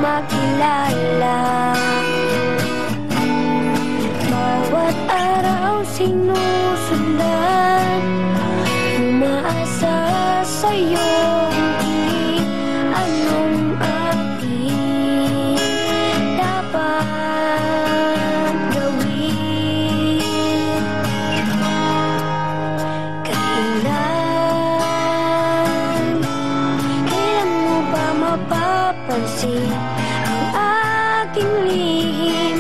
makilala. Bawat araw sinusundan, umaasa sa'yo, hindi anong aking dapat gawin. Kailan mo ba mapapansin ang aking lihim?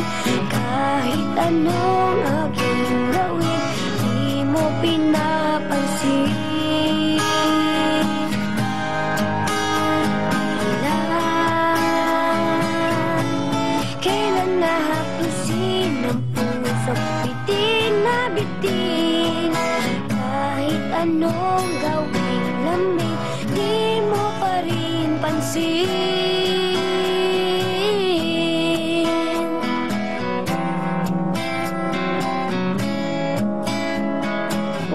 Kahit anong aking gawin, di mo pinapansin. Kailan nahapusin ang puso't bitin na bitin? Kahit anong gawin namin, di mo pa rin pansin.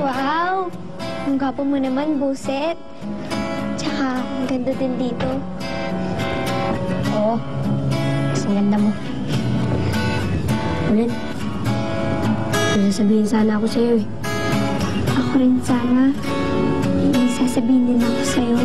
Wow! Ang gwapo mo naman, Buset. Tsaka, ang ganda din dito. Oo. Ang ganda mo. Ulit. May sasabihin sana ako sa'yo eh. Ako rin sana. May sasabihin din ako sa'yo.